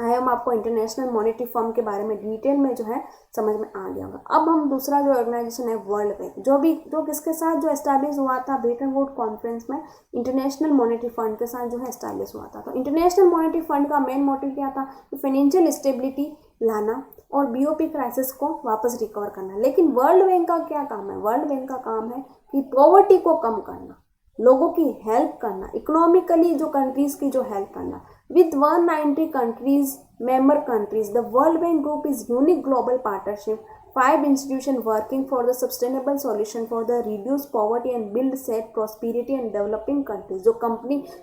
हम आपको international monetary fund के बारे में detail में जो है समझ में आ गया होगा। अब हम दूसरा जो ऑर्गेनाइजेशन है वर्ल्ड बैंक, जो किसके साथ जो एस्टैब्लिश हुआ था ब्रेटन वुड्स कॉन्फ्रेंस में, इंटरनेशनल मॉनेटरी फंड के साथ जो है एस्टैब्लिश हुआ था। तो इंटरनेशनल मॉनेटरी फंड का मेन मोटिव क्या था, फाइनेंशियल स्टेबिलिटी लाना और बीओपी क्राइसिस को वापस रिकवर करना। लेकिन वर्ल्ड बैंक का क्या काम है, वर्ल्ड बैंक का काम है कि पॉवर्टी को कम करना, लोगों की हेल्प करना, इकोनॉमिकली जो कंट्रीज की जो हेल्प करना। With 190 countries, member countries, the World Bank Group is unique global partnership, 5 institutions working for the sustainable solution for the reduce poverty and build safe prosperity and developing countries. जो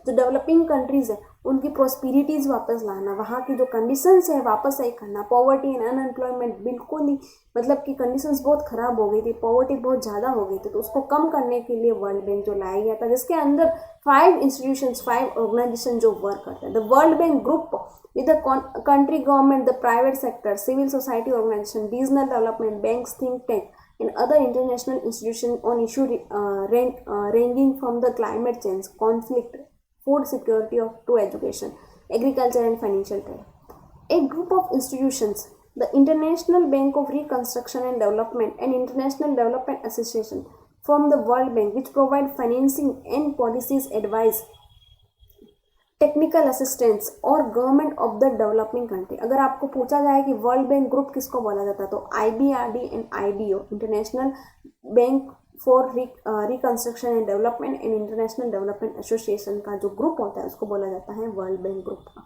developing countries है उनकी prosperities वापस लाना, वहाँ की जो conditions है वापस सही करना, पॉवर्टी एंड अनएम्प्लॉयमेंट बिल्कुल ही मतलब कि कंडीशंस बहुत ख़राब हो गई थी, पॉवर्टी बहुत ज़्यादा हो गई थी, तो उसको कम करने के लिए वर्ल्ड बैंक जो लाया गया था, जिसके अंदर 5 इंस्टीट्यूशंस, 5 ऑर्गेनाइजेशन जो वर्क करते हैं। The world bank group with the country government, the private sector, civil society organization, regional development banks, think tank, and other international institutions on issue ranging from the climate change, conflict, food security to education, agriculture and financial trade. A group of institutions, the International Bank of Reconstruction and Development and International Development Association from the World Bank, which provide financing and policies advice, technical assistance और government of the developing country. अगर आपको पूछा जाए कि world bank group किसको बोला जाता है तो IBRD and IDO, international bank for reconstruction and development and international development association का जो ग्रुप होता है उसको बोला जाता है वर्ल्ड बैंक ग्रुप का।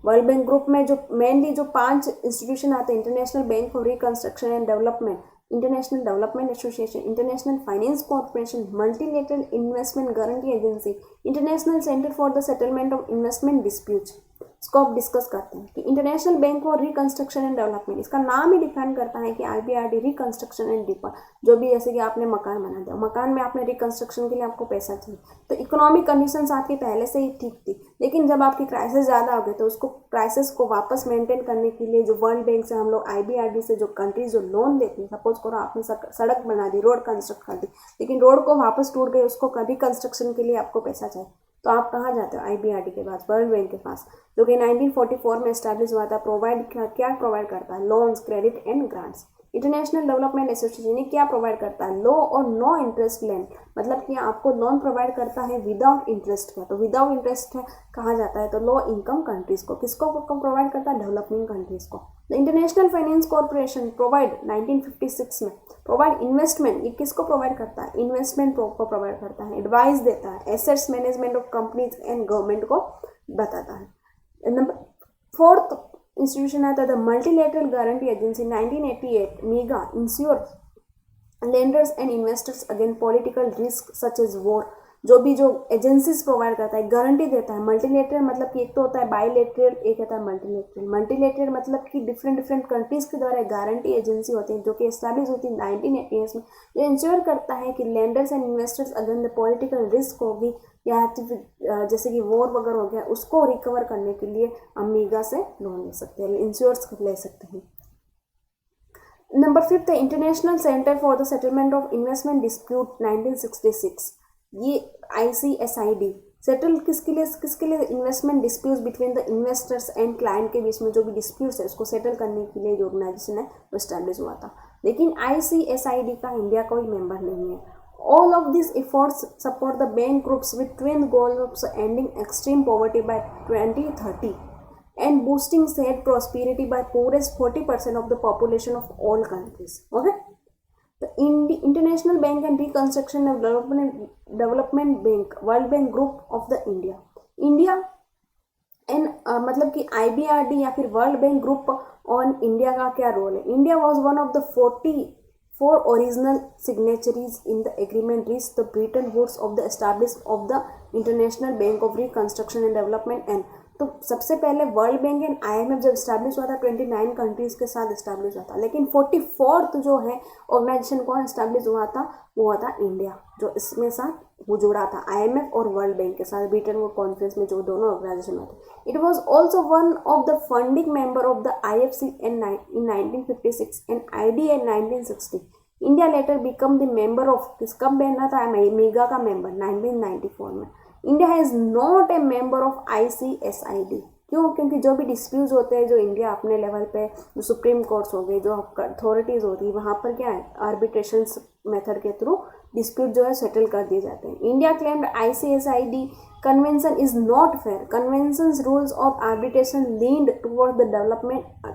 वर्ल्ड बैंक ग्रुप में जो मेनली जो 5 इंस्टीट्यूशन आते हैं, international bank for reconstruction and development, international development association, international finance corporation, multilateral investment guarantee agency, international centre for the settlement of investment disputes, इसको आप discuss करते हैं कि international bank for reconstruction and development, इसका नाम ही define करता है कि IBRD रिकंस्ट्रक्शन एंड डिफर, जो भी जैसे कि आपने मकान बना दिया, मकान में आपने रिकंस्ट्रक्शन के लिए आपको पैसा चाहिए, तो इकोनॉमिक कंडीशंस आपकी पहले से ही ठीक थी, लेकिन जब आपकी क्राइसिस ज़्यादा हो गई तो उसको क्राइसिस को वापस मेंटेन करने के लिए जो वर्ल्ड बैंक से हम लोग IBRD से जो कंट्रीज जो लोन देती है, सपोज करो आपने सड़क बना दी, रोड कंस्ट्रक्ट कर दी, लेकिन रोड को वापस टूट गई, उसको रिकंस्ट्रक्शन के लिए आपको पैसा चाहिए, तो आप कहाँ जाते हो? IBRD के पास, वर्ल्ड बैंक के पास, जो कि 1944 में एस्टैब्लिश हुआ था। प्रोवाइड क्या प्रोवाइड करता है? Loans, credit and grants. International development association ये क्या प्रोवाइड करता है? लो और नो इंटरेस्ट लैंड, मतलब कि आपको लोन प्रोवाइड करता है विदाउट इंटरेस्ट का, तो विदाउट इंटरेस्ट है कहा जाता है तो लो इनकम कंट्रीज को। किसको प्रोवाइड करता है? डेवलपिंग कंट्रीज को। The international finance corporation provide 1956 में प्रोवाइड इन्वेस्टमेंट, ये किसको प्रोवाइड करता है? इन्वेस्टमेंट को प्रोवाइड करता है, एडवाइस देता है, assets management of companies and government को बताता है। नंबर 4th इंस्टीट्यूशन आता है multilateral guarantee agency 1988, MIGA insure lenders and investors against political risk such as war, जो एजेंसीज प्रोवाइड करता है, गारंटी देता है। मल्टीलेटरल मतलब कि एक तो होता है बाईलेटरल, एक होता है मल्टीलेटरल। मल्टीलेटरल मतलब कि डिफरेंट कंट्रीज के द्वारा गारंटी एजेंसी होती है जो कि एस्टैब्लिश होती है 1988 में, जो इंश्योर करता है कि lenders and investors against the political risk होगी या जैसे कि वॉर वगैरह हो गया, उसको रिकवर करने के लिए हम मीगा से लोन ले सकते हैं, इंश्योर्स ले सकते हैं। Number 5 the international centre for the settlement of investment dispute 1966, ये ICSID सेटल किसके लिए? Investment disputes between the investors and client के बीच में जो भी डिस्प्यूट्स है उसको सेटल करने के लिए जो ऑर्गेनाइजेशन है वो एस्टैब्लिश हुआ था, लेकिन ICSID का इंडिया कोई मेंबर नहीं है। All of these efforts support the bank groups with twin goals of ending extreme poverty by 2030 and boosting shared prosperity by poorest 40% of the population of all countries. Okay? The International Bank and Reconstruction and Development Bank, World Bank Group of the India and मतलब कि IBRD या फिर world bank group on India का क्या role है? India was one of the 44 original signatories in the agreement reach the Bretton Woods of the establish of the international bank of reconstruction and development and, तो सबसे पहले world bank and IMF जब establish हुआ था 29 countries के साथ establish हुआ था, लेकिन 44th जो है ऑर्गेनाइजेशन कौन स्टैब्लिश हुआ था? वो हुआ था इंडिया, जो इसमें साथ वो जुड़ा था IMF और वर्ल्ड बैंक के साथ ब्रिटेन वुड कॉन्फ्रेंस में जो दोनों ऑर्गेनाइजेशन हुए थे। It was also one of the funding member of the IFC in 1956 and IDA in 1960. India letter become the member of, किसका बनना था? मीगा का मेंबर 1994 में। India is not a member of ICSID, क्यों? क्योंकि जो भी डिस्प्यूट होते हैं जो इंडिया अपने लेवल पे, जो सुप्रीम कोर्ट्स हो गई, जो अथॉरिटीज़ होती है, वहाँ पर क्या है आर्बिट्रेशन मेथड के थ्रू डिस्प्यूट जो है सेटल कर दिए जाते हैं। India claimed ICSID convention is not fair, convention rules of arbitration leaned toward the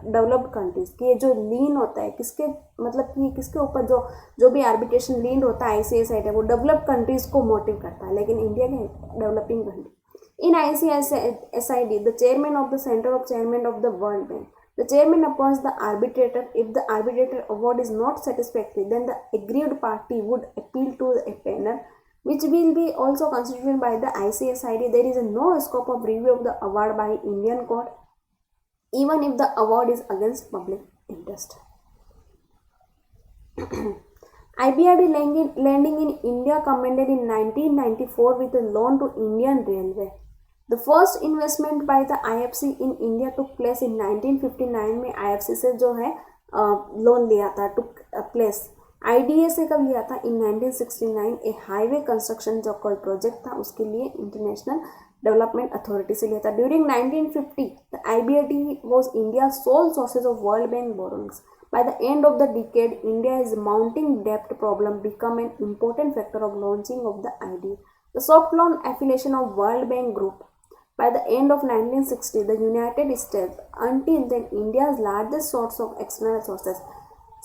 developed countries, कि ये जो लीन होता है किसके, मतलब कि किसके ऊपर जो भी आर्बिट्रेशन लीन होता है ICSID वो डेवलप्ड कंट्रीज को मोटिव करता है, लेकिन इंडिया के developing country. In ICSID, the chairman of the center of chairman of the World Bank. The chairman appoints the arbitrator. If the arbitrator award is not satisfactory, then the aggrieved party would appeal to a panel, which will be also constituted by the ICSID. There is no scope of review of the award by Indian court, even if the award is against public interest. IBRD landing in India commended in 1994 with a loan to Indian Railway. The first investment by the IFC in India took place in 1959 में IFC से जो है loan लिया था, took place. IDA से कब लिया था? In 1969 ए हाईवे कंस्ट्रक्शन जो कोई प्रोजेक्ट था उसके लिए इंटरनेशनल डेवलपमेंट अथॉरिटी से लिया था. During 1950 the IBRD was India's sole sources of World Bank borrowings. By the end of the decade, India's mounting debt problem became an important factor of launching of the IDA. The soft loan affiliation of World Bank Group. By the end of 1960, the United States, until then India's largest source of external sources,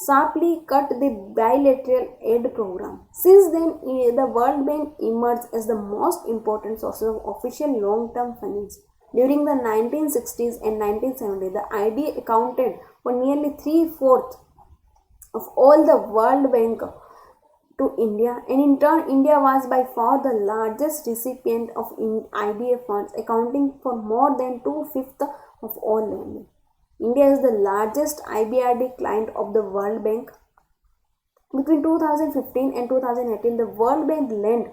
sharply cut the bilateral aid program. Since then, the World Bank emerged as the most important source of official long-term finance. During the 1960s and 1970s, the IDA accounted for nearly 3/4 of all the World Bank to India, and in turn India was by far the largest recipient of IDA funds, accounting for more than 2/5 of all lending. India is the largest IBRD client of the World Bank. Between 2015 and 2018, the World Bank lent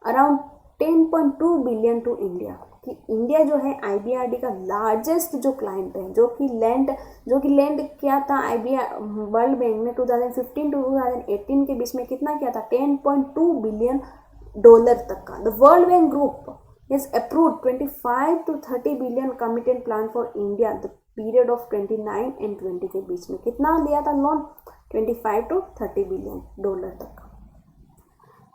around 10.2 billion to India. कि India जो है IBRD का largest जो client है, जो कि land किया था वर्ल्ड बैंक ने 2015 टू 2018 के बीच में कितना किया था, 10.2 बिलियन डॉलर तक का। The world bank group has approved 25 to 30 billion committed plan for India the period of 29 and 20 के बीच में। कितना दिया था लोन, 25 to 30 बिलियन डॉलर तक।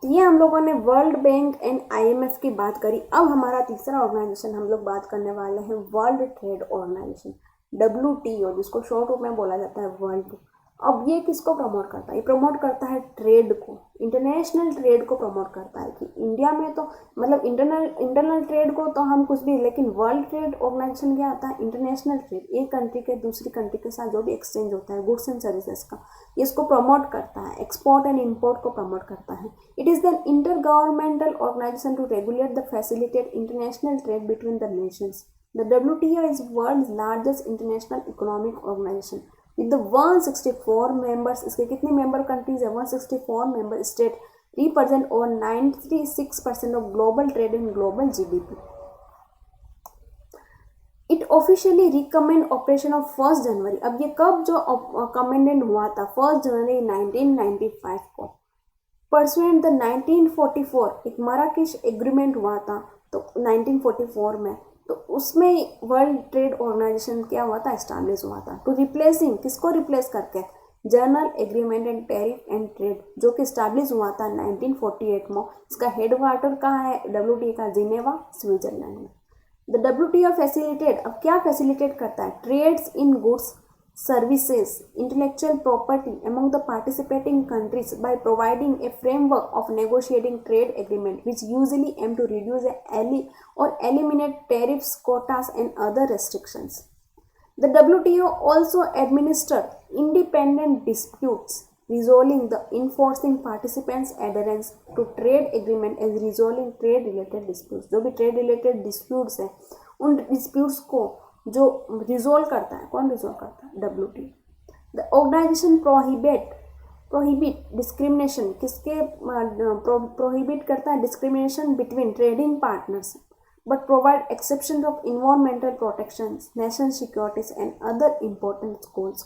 तो ये हम लोगों ने वर्ल्ड बैंक एंड IMF की बात करी। अब हमारा तीसरा ऑर्गेनाइजेशन हम लोग बात करने वाले हैं वर्ल्ड ट्रेड ऑर्गेनाइजेशन, WTO, जिसको शॉर्ट रूप में बोला जाता है वर्ल्ड। अब ये किसको प्रमोट करता है, ये प्रमोट करता है ट्रेड को, इंटरनेशनल ट्रेड को प्रमोट करता है। कि इंडिया में तो मतलब इंटरनल ट्रेड को तो हम कुछ भी, लेकिन वर्ल्ड ट्रेड ऑर्गेनाइजेशन क्या आता है, इंटरनेशनल ट्रेड, एक कंट्री के दूसरी कंट्री के साथ जो भी एक्सचेंज होता है गुड्स एंड सर्विसेज का, इसको प्रमोट करता है, एक्सपोर्ट एंड इम्पोर्ट को प्रमोट करता है। It is the inter governmental organization to regulate the facilitate international trade between the nations. The WTO is world largest international economic organization with the 164 members। इसके कितनी member countries है, 164 member state represent over 96% of global trade and global GDP। It officially recommend operation of 1 जनवरी। अब ये कब जो commended हुआ था, 1 जनवरी 1995 को। परसुएंट द 1944 एक मराकेश एग्रीमेंट हुआ था, तो 1944 में, तो उसमें वर्ल्ड ट्रेड ऑर्गेनाइजेशन क्या हुआ था, एस्टैब्लिश हुआ था। टू रिप्लेसिंग, किसको रिप्लेस करके, general agreement and tariff and trade, जो कि एस्टैब्लिश हुआ था 1948 में। इसका हेडक्वार्टर कहाँ है, WTO का जिनेवा, स्विट्जरलैंड में। द WTO फैसिलिटेट, अब क्या फैसिलिटेट करता है, trades in goods, services, intellectual property among the participating countries by providing a framework of negotiating trade agreement which usually aim to reduce or eliminate tariffs, quotas and other restrictions. The WTO also administers independent disputes, resolving the enforcing participants' adherence to trade agreement as resolving trade related disputes। जो भी trade related disputes हैं, उन disputes को जो resolve करता है, कौन resolve करता है, WTO। The organization prohibit discrimination, किसके प्रोहिबिट करता है, discrimination between trading partners, but provide exception of environmental protection, national securities and other important goals.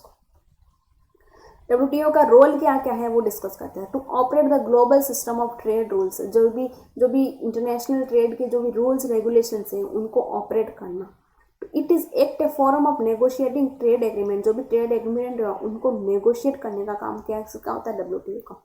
WTO का रोल क्या क्या है वो डिस्कस करते हैं। To operate the global system of trade rules, जो भी इंटरनेशनल ट्रेड के जो भी रूल्स रेगुलेशंस हैं उनको ऑपरेट करना। It is act A form of negotiating trade agreement, जो भी ट्रेड एग्रीमेंट उनको नेगोशिएट करने का काम क्या होता है, WTO का।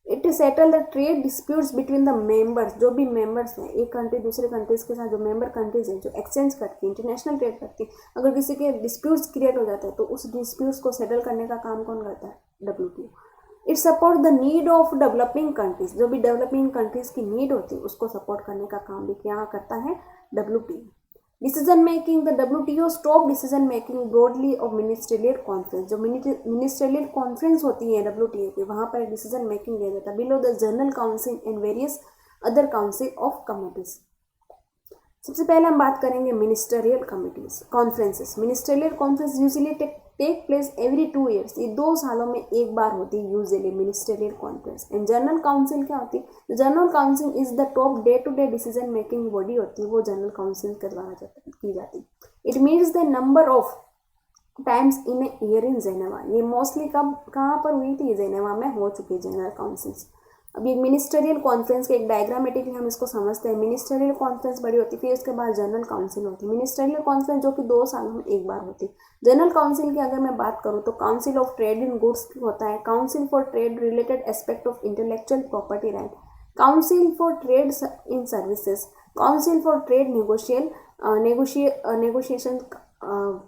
It is settle the trade disputes between the members, जो भी मेंबर्स हैं, एक कंट्री दूसरे कंट्रीज के साथ जो मेंबर कंट्रीज हैं, जो एक्सचेंज करती है, इंटरनेशनल ट्रेड करती है, अगर किसी के डिस्प्यूट्स क्रिएट हो जाते हैं तो उस डिस्प्यूट्स को सेटल करने का काम कौन करता है, WTO। It support the need of developing countries, जो भी डेवलपिंग कंट्रीज की नीड होती है उसको सपोर्ट करने का काम भी क्या करता है, WTO। Decision making, the WTO stop decision making broadly of ministerial conference, जो मिनिस्ट्रियल कॉन्फ्रेंस होती है WTO की, वहाँ पर डिसीजन मेकिंग दिया जाता है below the general council and various other council of committees. सबसे पहले हम बात करेंगे ministerial committees conferences. Ministerial conference usually take place every 2 years, ये 2 सालों में एक बार होती है usually ministerial conference. And general council क्या होती है, general council is the top day to day decision making body होती है, वो जनरल काउंसिल के द्वारा की जाती है। It means the number of times in a year in Geneva, ये मोस्टली कहाँ पर हुई थी, जेनेवा में हो चुकी है जनरल काउंसिल्स। अभी मिनिस्टरियल कॉन्फ्रेंस के एक डायग्रामेटिकली हम इसको समझते हैं। मिनिस्टरियल कॉन्फ्रेंस बड़ी होती है, फिर उसके बाद जनरल काउंसिल होती है। मिनिस्टरियल कॉन्फ्रेंस जो कि 2 सालों में एक बार होती है। जनरल काउंसिल की अगर मैं बात करूँ तो council of trade in goods होता है, council for trade related aspect of intellectual property right, council for trade in services, council for trade negotiation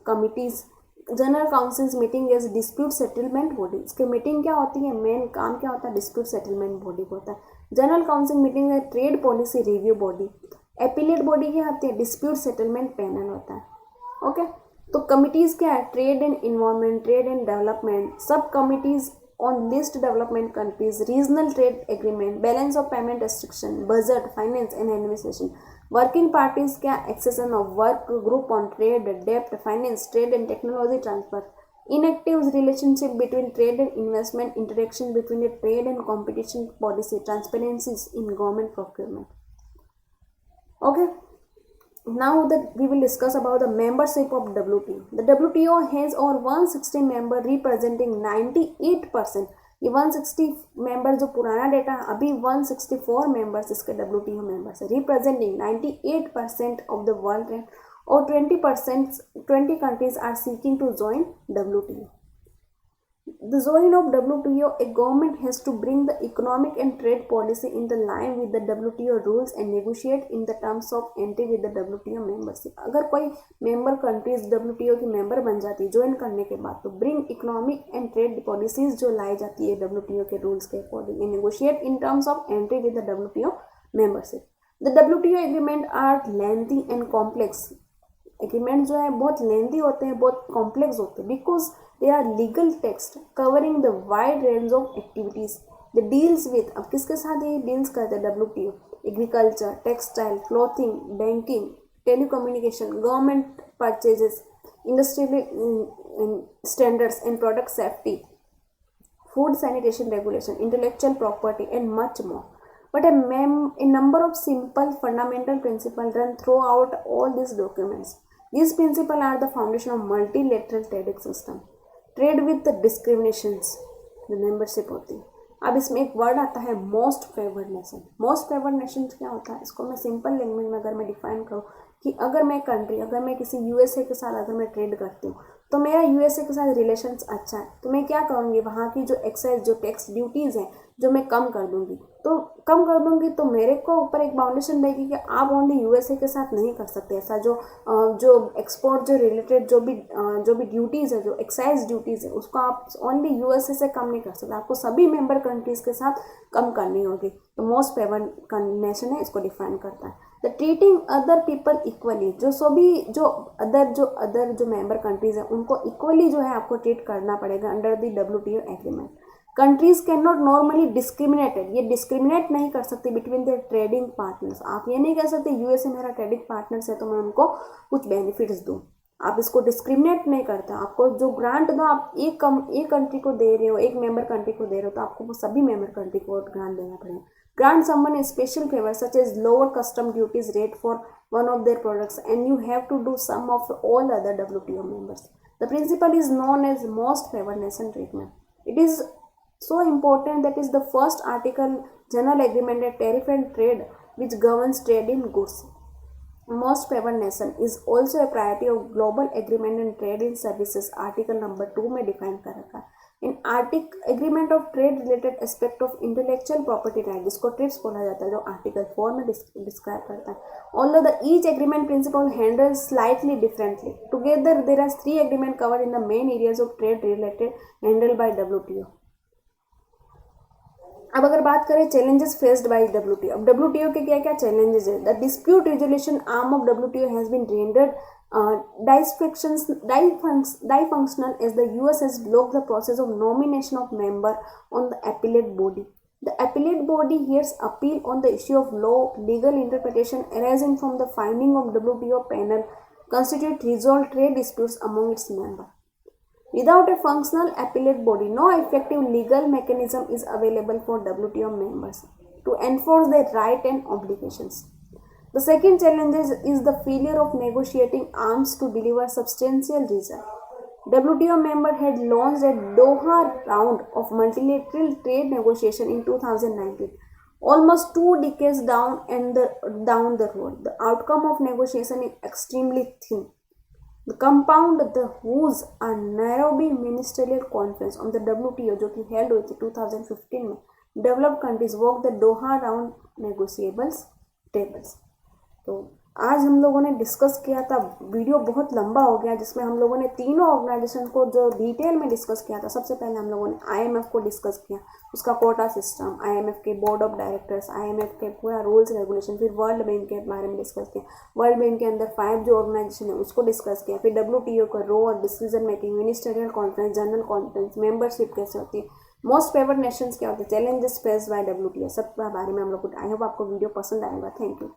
committees. General councils meeting as dispute settlement body, इसके meeting क्या होती है, main काम क्या होता है, डिस्प्यूट सेटलमेंट बॉडी को होता है। जनरल काउंसिल मीटिंग है trade policy review body. Appellate body क्या होती है, डिस्प्यूट सेटलमेंट पैनल होता है। ओके, तो कमिटीज़ क्या है, trade and environment, trade and development, सब committees on least development countries, regional trade agreement, balance of payment restriction, budget, finance and administration. Working parties क्या accession of work group on trade, debt, finance, trade and technology transfer. Inactive relationship between trade and investment, interaction between the trade and competition policy, transparencies in government procurement. Okay. Now that we will discuss about the membership of WTO. The WTO has over 160 members representing 98%. ये 160 member जो पुराना data अभी 164 members इसके WTO members है, representing 98% of the world trade और 20 countries are seeking to join WTO. The join of WTO, a government has to bring the economic and trade policy in the line with the WTO rules and negotiate in the terms of entry with the WTO membership. अगर कोई member countries WTO की member बन जाती है join करने के बाद, तो bring economic and trade policies जो लाई जाती है WTO के रूल्स के according and negotiate in terms of entry with the WTO membership. The WTO agreement are lengthy and complex. Agreement जो है बहुत लेंथी होते हैं, बहुत कॉम्प्लेक्स होते हैं, because they are legal text covering the wide range of activities. The deals with, अब किसके साथ ये डील्स करते हैं WTO? Agriculture, textile, clothing, banking, telecommunication, government purchases, industrial standards and product safety, food sanitation regulation, intellectual property and much more. But a number of simple fundamental principles run throughout all these documents. These principles are the foundation of multilateral trading system. Trade with the discriminations, the membership होती है. अब इसमें एक word आता है most favoured nation. Most favoured nation क्या होता है? इसको मैं सिंपल लैंग्वेज में अगर मैं डिफाइन करूँ कि अगर मैं कंट्री, अगर मैं किसी USA के साथ अगर मैं ट्रेड करती हूँ तो मेरा USA के साथ रिलेशंस अच्छा है, तो मैं क्या करूँगी, वहाँ की जो एक्साइज, जो टैक्स ड्यूटीज़ हैं जो मैं कम कर दूँगी, तो मेरे को ऊपर एक बाउंडेशन रहेगी कि आप ओनली USA के साथ नहीं कर सकते ऐसा. जो एक्सपोर्ट जो रिलेटेड जो भी ड्यूटीज़ है, जो एक्साइज ड्यूटीज़ है, उसको आप ओनली USA से कम नहीं कर सकते, आपको सभी मेंबर कंट्रीज़ के साथ कम करनी होगी. तो मोस्ट फेवर्ड नेशन है, इसको डिफाइन करता है. The treating other people equally, जो अदर मेंबर कंट्रीज है उनको इक्वली जो है आपको ट्रीट करना पड़ेगा under the WTO agreement. Countries can not normally discriminated, ये डिस्क्रिमिनेट नहीं कर सकती बिटवीन देयर ट्रेडिंग पार्टनर्स. आप ये नहीं कह सकते USA मेरा ट्रेडिंग पार्टनर्स है तो मैं उनको कुछ बेनिफिट्स दूँ. आप इसको डिस्क्रिमिनेट नहीं करते. आपको जो ग्रांट दो, आप एक कंट्री को दे रहे हो, एक मेंबर कंट्री को दे रहे हो, तो आपको वो सभी मेंबर कंट्री को ग्रांट देना पड़ेगा. Grant someone a special favor such as lower custom duties rate for one of their products and you have to do some of all other WTO members. The principle is known as most favored nation treatment. It is so important that is the first article general agreement at tariff and trade which governs trade in goods. Most favored nation is also a priority of global agreement and trade in services. article number 2 में define कर रखा है. In आर्टिक agreement of trade related aspect of intellectual property right, जिसको TRIPS बोला जाता है, जो आर्टिकल 4 में डिस्क्राइब करता है. Although the each agreement principal handle slightly differently. Together there are 3 agreement cover in the main areas of trade related handle by WTO. अब अगर बात करें चैलेंजेस फेस्ड बाय WTO, अब WTO के क्या क्या चैलेंजेस है? The dispute resolution arm of WTO has been rendered dysfunctional as the US has blocked the process of nomination of member on the appellate body. The appellate body hears appeal on the issue of law, legal interpretation arising from the finding of WTO panel constitute resolve trade disputes among its members. Without a functional appellate body, no effective legal mechanism is available for WTO members to enforce their rights and obligations. The second challenge is the failure of negotiating arms to deliver substantial result. WTO member had launched a Doha round of multilateral trade negotiation in 2019, almost 2 decades down the road. The outcome of negotiation is extremely thin. The compound the whose a Nairobi Ministerial Conference on the WTO जो कि held हुई थी 2015 में, developed countries walked the Doha round negotiables tables. तो आज हम लोगों ने डिस्कस किया था, वीडियो बहुत लंबा हो गया जिसमें हम लोगों ने तीनों ऑर्गेनाइजेशन को जो डिटेल में डिस्कस किया था। सबसे पहले हम लोगों ने आईएमएफ को डिस्कस किया, उसका कोटा सिस्टम, आईएमएफ के बोर्ड ऑफ डायरेक्टर्स, आईएमएफ के पूरा रूल्स रेगुलेशन, फिर वर्ल्ड बैंक के बारे में डिस्कस किया, वर्ल्ड बैंक के अंदर 5 जो ऑर्गेनाइजेशन है उसको डिस्कस किया, फिर WTO का role, decision making, ministerial conference, general conference, membership कैसे होती है, मोस्ट फेवर्ड नेशंस क्या होते हैं, चैलेंजेस फेस बाय WTO, सब के बारे में हम लोग। आई होप आपको वीडियो पसंद आएगा। Thank you.